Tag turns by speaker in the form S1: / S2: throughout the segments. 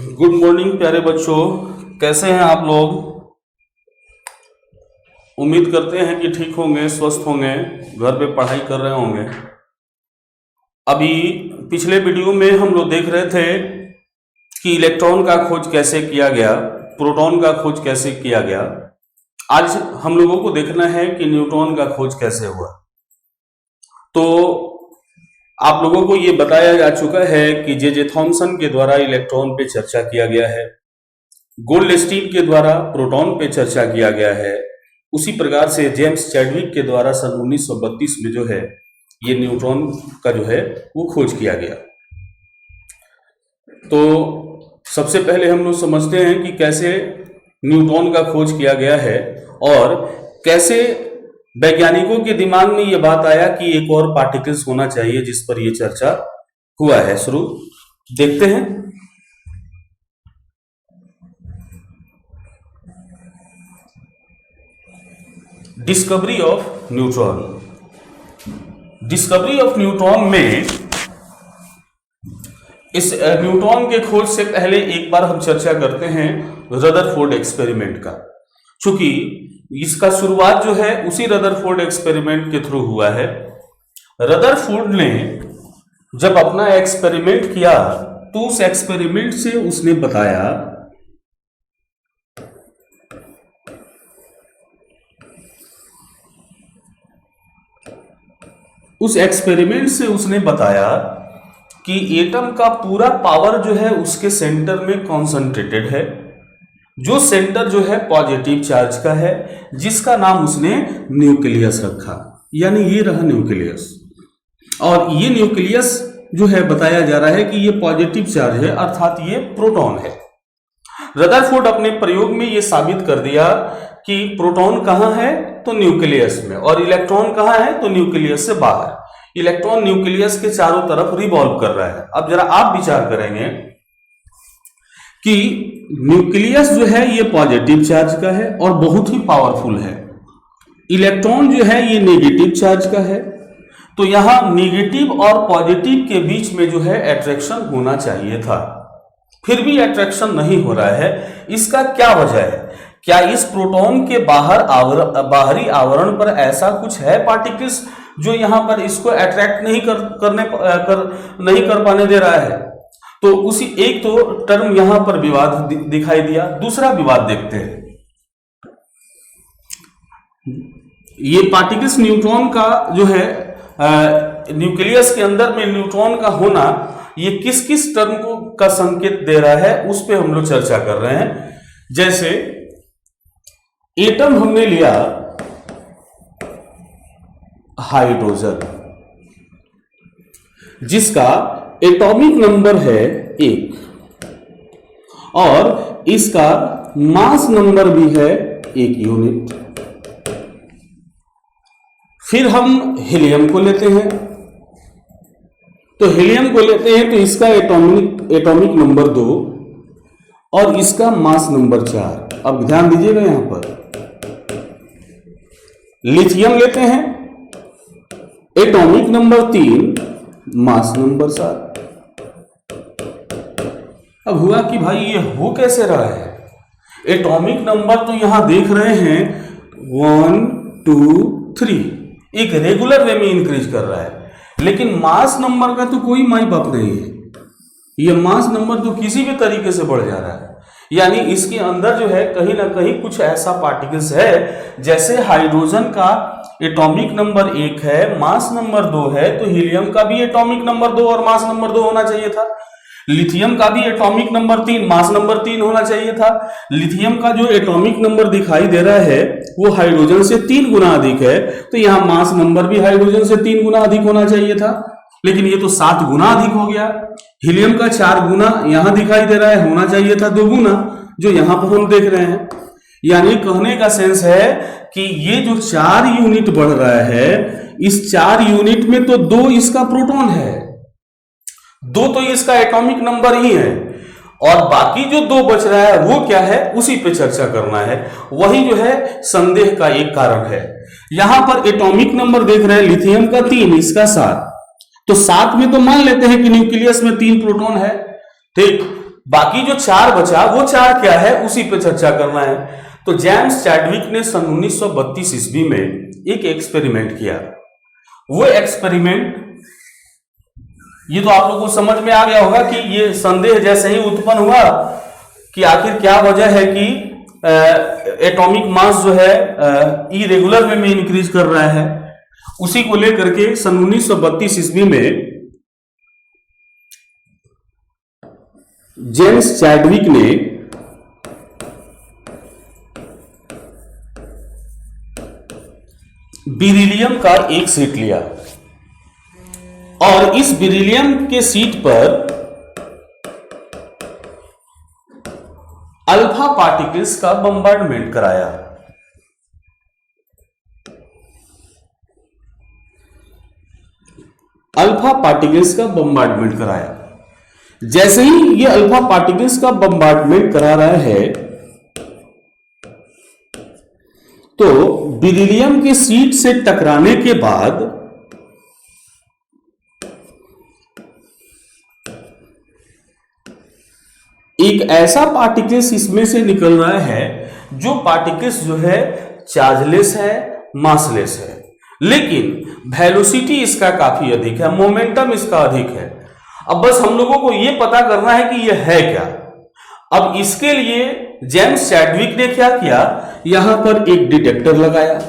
S1: Good morning प्यारे बच्चों, कैसे हैं आप लोग। उम्मीद करते हैं कि ठीक होंगे, स्वस्थ होंगे, घर पे पढ़ाई कर रहे होंगे। अभी पिछले वीडियो में हम लोग देख रहे थे कि इलेक्ट्रॉन का खोज कैसे किया गया, प्रोटॉन का खोज कैसे किया गया। आज हम लोगों को देखना है कि न्यूट्रॉन का खोज कैसे हुआ। तो आप लोगों को ये बताया जा चुका है कि जे थॉमसन के द्वारा इलेक्ट्रॉन पे चर्चा किया गया है, गोल्डस्टीन के द्वारा प्रोटॉन पे चर्चा किया गया है। उसी प्रकार से जेम्स चैडविक के द्वारा सन 1932 में जो है ये न्यूट्रॉन का जो है वो खोज किया गया। तो सबसे पहले हम लोग समझते हैं कि कैसे न्यूट्रॉन का खोज किया गया है और कैसे वैज्ञानिकों के दिमाग में ये बात आया कि एक और पार्टिकल्स होना चाहिए जिस पर ये चर्चा हुआ है। शुरू देखते हैं। Discovery of neutron. Discovery of neutron में इस न्यूट्रॉन के खोज से पहले एक बार हम चर्चा करते हैं रदरफोर्ड एक्सपेरिमेंट का। चूंकि इसका शुरुआत जो है उसी रदरफोर्ड एक्सपेरिमेंट के थ्रू हुआ है। रदरफोर्ड ने जब अपना एक्सपेरिमेंट किया तो उस एक्सपेरिमेंट से उसने बताया कि एटम का पूरा पावर जो है उसके सेंटर में कॉन्सेंट्रेटेड है, जो सेंटर जो है पॉजिटिव चार्ज का है, जिसका नाम उसने न्यूक्लियस रखा। यानी ये रहा न्यूक्लियस, और ये न्यूक्लियस जो है बताया जा रहा है कि ये पॉजिटिव चार्ज है, अर्थात ये प्रोटॉन है। रदरफोर्ड अपने प्रयोग में ये साबित कर दिया कि प्रोटॉन कहाँ है तो न्यूक्लियस में, और इलेक्ट्रॉन कहाँ है तो न्यूक्लियस से बाहर। इलेक्ट्रॉन न्यूक्लियस के चारों तरफ रिवॉल्व कर रहा है। अब जरा आप विचार करेंगे कि न्यूक्लियस जो है ये पॉजिटिव चार्ज का है और बहुत ही पावरफुल है, इलेक्ट्रॉन जो है ये नेगेटिव चार्ज का है। तो यहां नेगेटिव और पॉजिटिव के बीच में जो है अट्रैक्शन होना चाहिए था, फिर भी अट्रैक्शन नहीं हो रहा है। इसका क्या वजह है? क्या इस प्रोटॉन के बाहरी आवरण पर ऐसा कुछ है पार्टिकल्स जो यहां पर इसको अट्रैक्ट नहीं कर पाने दे रहा है? तो उसी एक तो टर्म यहां पर विवाद दिखाई दिया। दूसरा विवाद देखते हैं। ये पार्टिकल्स न्यूट्रॉन का जो है न्यूक्लियस के अंदर में न्यूट्रॉन का होना ये किस किस टर्म का संकेत दे रहा है उस पे हम लोग चर्चा कर रहे हैं। जैसे एटम हमने लिया हाइड्रोजन, जिसका एटॉमिक नंबर है 1 और इसका मास नंबर भी है 1 यूनिट। फिर हम हीलियम को लेते हैं, तो हीलियम को लेते हैं तो इसका एटॉमिक नंबर 2 और इसका मास नंबर 4। अब ध्यान दीजिएगा यहां पर। लिथियम लेते हैं, एटॉमिक नंबर 3, मास नंबर 7। अब हुआ कि भाई ये हो कैसे रहा है? एटॉमिक नंबर तो यहां देख रहे हैं 1 2 3 एक रेगुलर वे में इंक्रीज कर रहा है, लेकिन मास नंबर का तो कोई माई बाप नहीं है। ये मास नंबर तो किसी भी तरीके से बढ़ जा रहा है। यानी इसके अंदर जो है कहीं ना कहीं कुछ ऐसा पार्टिकल्स है, जैसे हाइड्रोजन का एटॉमिक नंबर 1 है, मास नंबर 2 है, तो हीलियम का भी एटॉमिक नंबर 2 और मास नंबर 2 होना चाहिए था। लिथियम का भी एटॉमिक नंबर 3 मास नंबर 3 होना चाहिए था। लिथियम का जो एटॉमिक नंबर दिखाई दे रहा है वो हाइड्रोजन से 3 गुना अधिक है, तो यहां मास नंबर भी हाइड्रोजन से 3 गुना अधिक होना चाहिए था, लेकिन ये तो 7 गुना अधिक हो गया। हीलियम का 4 गुना यहां दिखाई दे रहा है, होना चाहिए था 2 गुना, जो यहां पर हम देख रहे हैं। यानी कहने का सेंस है कि ये जो 4 यूनिट बढ़ रहा है, इस 4 यूनिट में तो 2 इसका प्रोटॉन है, 2 तो इसका एटॉमिक नंबर ही है, और बाकी जो 2 बच रहा है वो क्या है, उसी पे चर्चा करना है। वही जो है संदेह का एक कारण है। यहां पर एटॉमिक नंबर देख रहे हैं, लिथियम का 3, इसका 7, तो 7 में तो मान लेते हैं कि न्यूक्लियस में 3 प्रोटॉन है, ठीक। बाकी जो 4 बचा वो 4 क्या है, उसी पे चर्चा करना है। तो जेम्स चैडविक ने सन 1932 ईस्वी में एक एक्सपेरिमेंट किया। वो एक्सपेरिमेंट, ये तो आप लोगों को समझ में आ गया होगा कि ये संदेह जैसे ही उत्पन्न हुआ कि आखिर क्या वजह है कि एटॉमिक मास जो है इरेगुलर वे में इंक्रीज कर रहा है। उसी को लेकर के सन 1932 ईस्वी में जेम्स चैडविक ने बेरिलियम का एक सीट लिया और इस बेरिलियम के सीट पर अल्फा पार्टिकल्स का बम्बार्डमेंट कराया। अल्फा पार्टिकल्स का बम्बार्डमेंट कराया। जैसे ही ये अल्फा पार्टिकल्स का बम्बार्डमेंट करा रहा है तो बेरिलियम के सीट से टकराने के बाद एक ऐसा पार्टिकल्स इसमें से निकल रहा है जो पार्टिकल्स जो है चार्जलेस है, मासलेस है, लेकिन वेलोसिटी इसका काफी अधिक है, मोमेंटम इसका अधिक है। अब बस हम लोगों को यह पता करना है कि यह है क्या। अब इसके लिए जेम्स चैडविक ने क्या किया, यहां पर एक डिटेक्टर लगाया।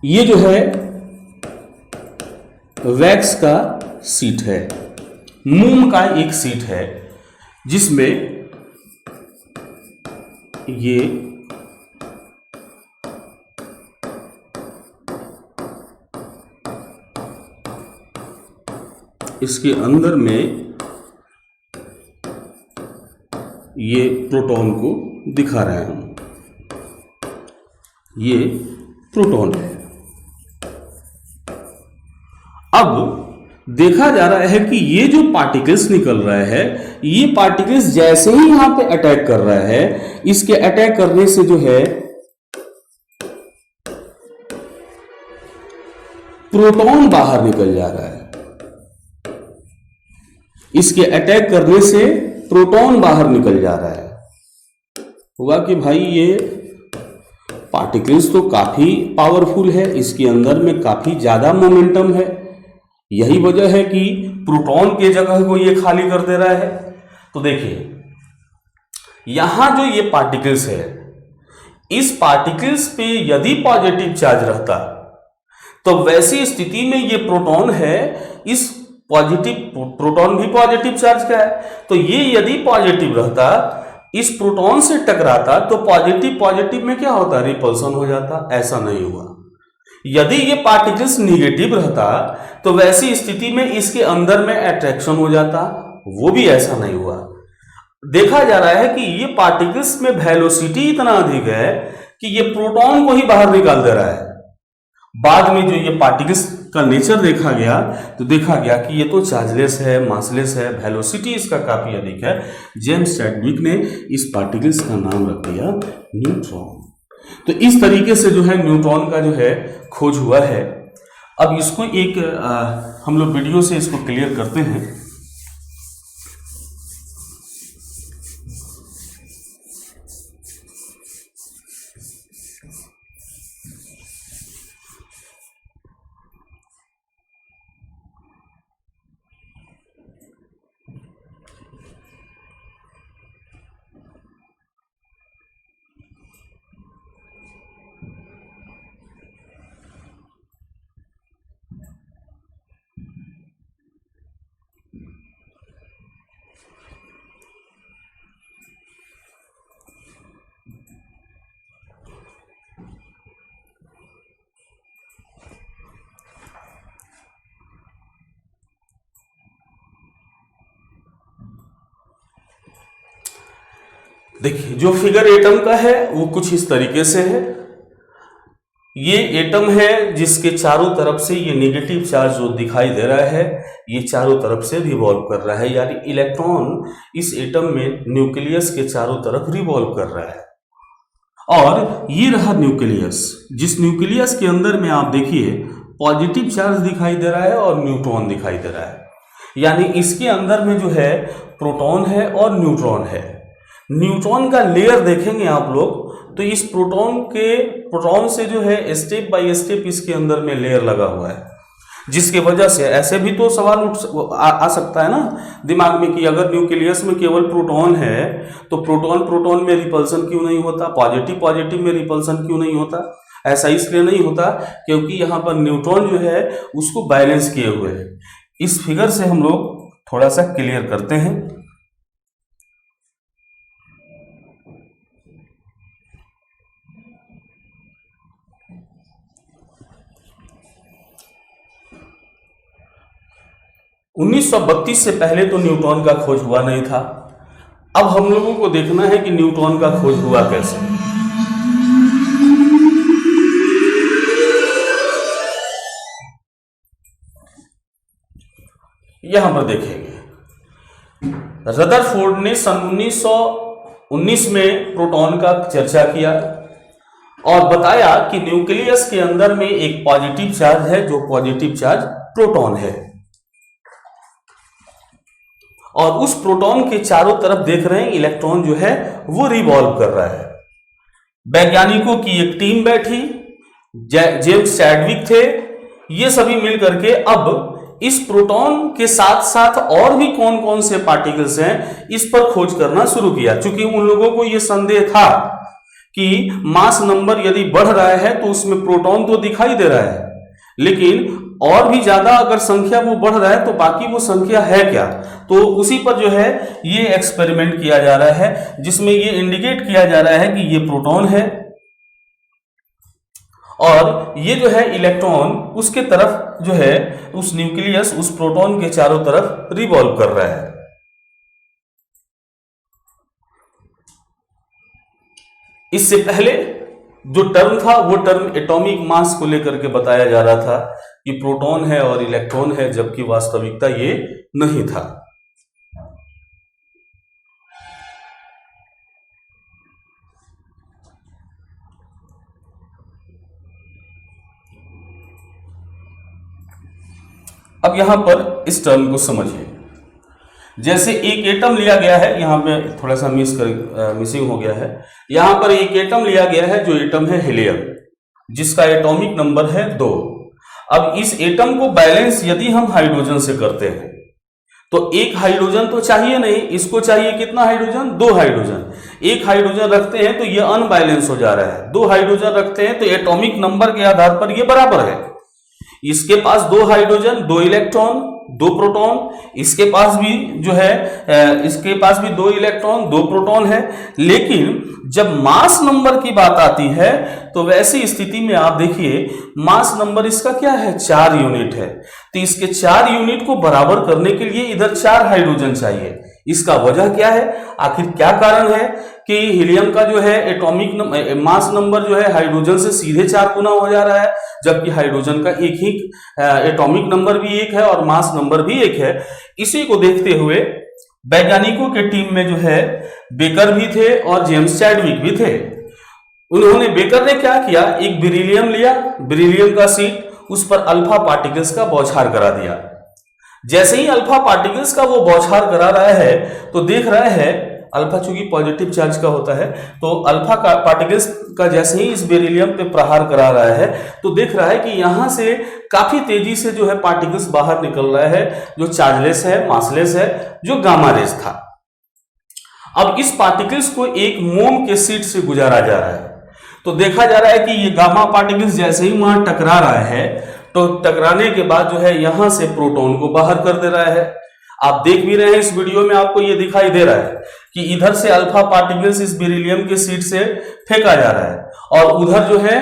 S1: ये जो है वैक्स का सीट है, मोम का एक सीट है, जिसमें ये इसके अंदर में ये प्रोटॉन को दिखा रहे हैं हम। ये प्रोटॉन है। अब देखा जा रहा है कि ये जो पार्टिकल्स निकल रहा है, ये पार्टिकल्स जैसे ही यहां पे अटैक कर रहा है, इसके अटैक करने से जो है प्रोटॉन बाहर निकल जा रहा है। इसके अटैक करने से प्रोटॉन बाहर निकल जा रहा है। हुआ कि भाई ये पार्टिकल्स तो काफी पावरफुल है, इसके अंदर में काफी ज्यादा मोमेंटम है। यही वजह है कि प्रोटॉन के जगह को ये खाली कर दे रहा है। तो देखिए यहां जो ये पार्टिकल्स है, इस पार्टिकल्स पे यदि पॉजिटिव चार्ज रहता तो वैसी स्थिति में ये प्रोटॉन है, इस पॉजिटिव प्रोटॉन भी पॉजिटिव चार्ज का है, तो ये यदि पॉजिटिव रहता, इस प्रोटॉन से टकराता तो पॉजिटिव पॉजिटिव में क्या होता, रिपल्सन हो जाता। ऐसा नहीं हुआ। यदि ये पार्टिकल्स निगेटिव रहता तो वैसी स्थिति में इसके अंदर में अट्रैक्शन हो जाता, वो भी ऐसा नहीं हुआ। देखा जा रहा है कि ये पार्टिकल्स में वेलोसिटी इतना अधिक है कि ये प्रोटॉन को ही बाहर निकाल दे रहा है। बाद में जो ये पार्टिकल्स का नेचर देखा गया तो देखा गया कि ये तो चार्जलेस है, मासलेस है, वेलोसिटी इसका काफी अधिक है। जेम्स चैडविक ने इस पार्टिकल्स का नाम रख दिया न्यूट्रॉन। तो इस तरीके से जो है न्यूट्रॉन का जो है खोज हुआ है। अब इसको एक हम लोग वीडियो से इसको क्लियर करते हैं। देखिए जो फिगर एटम का है वो कुछ इस तरीके से है। ये एटम है जिसके चारों तरफ से ये नेगेटिव चार्ज जो दिखाई दे रहा है, ये चारों तरफ से रिवॉल्व कर रहा है, यानी इलेक्ट्रॉन इस एटम में न्यूक्लियस के चारों तरफ रिवॉल्व कर रहा है। और ये रहा न्यूक्लियस, जिस न्यूक्लियस के अंदर में आप देखिए पॉजिटिव चार्ज दिखाई दे रहा है और न्यूट्रॉन दिखाई दे रहा है। यानी इसके अंदर में जो है प्रोटॉन है और न्यूट्रॉन है। न्यूट्रॉन का लेयर देखेंगे आप लोग तो इस प्रोटॉन से जो है स्टेप बाय स्टेप इसके अंदर में लेयर लगा हुआ है, जिसकी वजह से ऐसे भी तो सवाल आ सकता है ना दिमाग में कि अगर न्यूक्लियस में केवल प्रोटॉन है तो प्रोटॉन प्रोटॉन में रिपल्सन क्यों नहीं होता, पॉजिटिव पॉजिटिव में रिपल्सन क्यों नहीं होता। ऐसा इसलिए नहीं होता क्योंकि यहाँ पर न्यूट्रॉन जो है उसको बैलेंस किए हुए है। इस फिगर से हम लोग थोड़ा सा क्लियर करते हैं। उन्नीस से पहले तो न्यूट्रॉन का खोज हुआ नहीं था। अब हम लोगों को देखना है कि न्यूट्रॉन का खोज हुआ कैसे। यहां पर देखेंगे रदरफोर्ड ने सन 1919 में प्रोटॉन का चर्चा किया और बताया कि न्यूक्लियस के अंदर में एक पॉजिटिव चार्ज है, जो पॉजिटिव चार्ज प्रोटॉन है, और उस प्रोटॉन के चारों तरफ देख रहे हैं इलेक्ट्रॉन जो है वो रिवॉल्व कर रहा है। वैज्ञानिकों की एक टीम बैठी, जेम्स चैडविक थे, ये सभी मिलकर के अब इस प्रोटॉन के साथ साथ और भी कौन कौन से पार्टिकल्स हैं इस पर खोज करना शुरू किया। क्योंकि उन लोगों को यह संदेह था कि मास नंबर यदि बढ़ रहा है तो उसमें प्रोटॉन तो दिखाई दे रहा है, लेकिन और भी ज्यादा अगर संख्या वो बढ़ रहा है तो बाकी वो संख्या है क्या। तो उसी पर जो है ये एक्सपेरिमेंट किया जा रहा है, जिसमें ये इंडिकेट किया जा रहा है कि ये प्रोटॉन है और ये जो है इलेक्ट्रॉन उसके तरफ जो है उस न्यूक्लियस उस प्रोटॉन के चारों तरफ रिवॉल्व कर रहा है। इससे पहले जो टर्म था वो टर्म एटॉमिक मास को लेकर के बताया जा रहा था कि प्रोटॉन है और इलेक्ट्रॉन है, जबकि वास्तविकता ये नहीं था। अब यहां पर इस टर्म को समझिए। जैसे एक एटम लिया गया है, यहां पे थोड़ा सा मिसिंग हो गया है। यहां पर एक एटम लिया गया है, जो एटम है हीलियम, जिसका एटॉमिक नंबर है 2। अब इस एटम को बैलेंस यदि हम हाइड्रोजन से करते हैं तो एक हाइड्रोजन तो चाहिए नहीं, इसको चाहिए कितना हाइड्रोजन, 2 हाइड्रोजन। एक हाइड्रोजन रखते हैं तो ये अनबैलेंस हो जा रहा है, 2 हाइड्रोजन रखते हैं तो एटॉमिक नंबर के आधार पर ये बराबर है। इसके पास 2 हाइड्रोजन 2 इलेक्ट्रॉन 2 प्रोटॉन, इसके पास भी जो है इसके पास भी 2 इलेक्ट्रॉन 2 प्रोटॉन है। लेकिन जब मास नंबर की बात आती है तो वैसी स्थिति में आप देखिए मास नंबर इसका क्या है, 4 यूनिट है। तो इसके 4 यूनिट को बराबर करने के लिए इधर 4 हाइड्रोजन चाहिए। इसका वजह क्या है, आखिर क्या कारण है कि हीलियम का जो है एटॉमिक मास नंबर जो है हाइड्रोजन से सीधे 4 गुना हो जा रहा है, जबकि हाइड्रोजन का एक ही एटॉमिक नंबर भी 1 है और मास नंबर भी 1 है। इसी को देखते हुए वैज्ञानिकों के टीम में जो है बेकर भी थे और जेम्स चैडविक भी थे। बेकर ने क्या किया, एक बेरिलियम लिया, बेरिलियम का सीट, उस पर अल्फा पार्टिकल्स का बौछार करा दिया। जैसे ही अल्फा पार्टिकल्स का वो बौछार करा रहा है तो देख रहा है अल्फा चूंकि पॉजिटिव चार्ज का होता है, तो अल्फा का पार्टिकल्स का जैसे ही इस बेरिलियम पे प्रहार करा रहा है तो देख रहा है कि यहां से काफी तेजी से जो है पार्टिकल्स बाहर निकल रहा है, जो चार्जलेस है, मासलेस है, जो गामा रेज था। अब इस पार्टिकल्स को एक मोम के शीट से गुजारा जा रहा है, तो देखा जा रहा है कि ये गामा पार्टिकल्स जैसे ही वहां टकरा रहा है तो टकराने के बाद जो है यहां से प्रोटॉन को बाहर कर दे रहा है। आप देख भी रहे हैं इस वीडियो में, आपको ये दिखाई दे रहा है कि इधर से अल्फा पार्टिकल्स इस बेरिलियम के शीट से फेंका जा रहा है और उधर जो है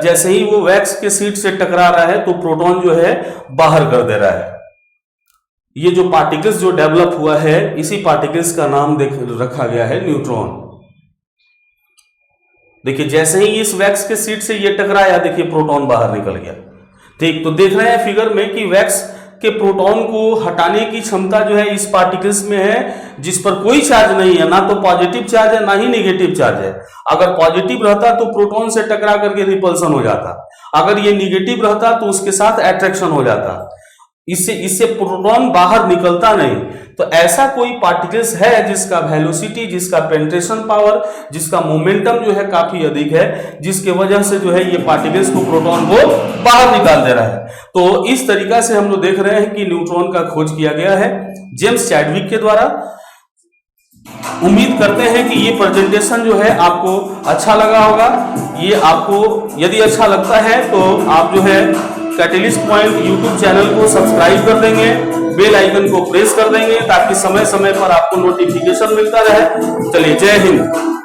S1: जैसे ही वो वैक्स के शीट से टकरा रहा है तो प्रोटॉन जो है बाहर कर दे रहा है। ये जो पार्टिकल्स जो डेवलप हुआ है, इसी पार्टिकल्स का नाम रखा गया है न्यूट्रॉन। देखिए जैसे ही इस वैक्स के शीट से ये टकराया, देखिए प्रोटॉन बाहर निकल गया। ठीक, तो देख रहे हैं फिगर में कि वैक्स के प्रोटॉन को हटाने की क्षमता जो है इस पार्टिकल्स में है, जिस पर कोई चार्ज नहीं है, ना तो पॉजिटिव चार्ज है ना ही नेगेटिव चार्ज है। अगर पॉजिटिव रहता तो प्रोटॉन से टकरा करके रिपल्सन हो जाता, अगर ये नेगेटिव रहता तो उसके साथ अट्रैक्शन हो जाता। इससे इससे प्रोटॉन बाहर निकलता नहीं। तो ऐसा कोई पार्टिकल्स है जिसका वेलोसिटी, जिसका पेनिट्रेशन पावर, जिसका मोमेंटम जो है काफी अधिक है, जिसके वजह से जो है ये पार्टिकल्स को, प्रोटॉन को बाहर निकाल दे रहा है। तो इस तरीका से हम लोग देख रहे हैं कि न्यूट्रॉन का खोज किया गया है जेम्स चैडविक के द्वारा। उम्मीद करते हैं कि ये प्रेजेंटेशन जो है आपको अच्छा लगा होगा। ये आपको यदि अच्छा लगता है तो आप जो है कैटलिस्ट पॉइंट यूट्यूब चैनल को सब्सक्राइब कर देंगे, बेल आइकन को प्रेस कर देंगे ताकि समय समय पर आपको नोटिफिकेशन मिलता रहे। चलिए, जय हिंद।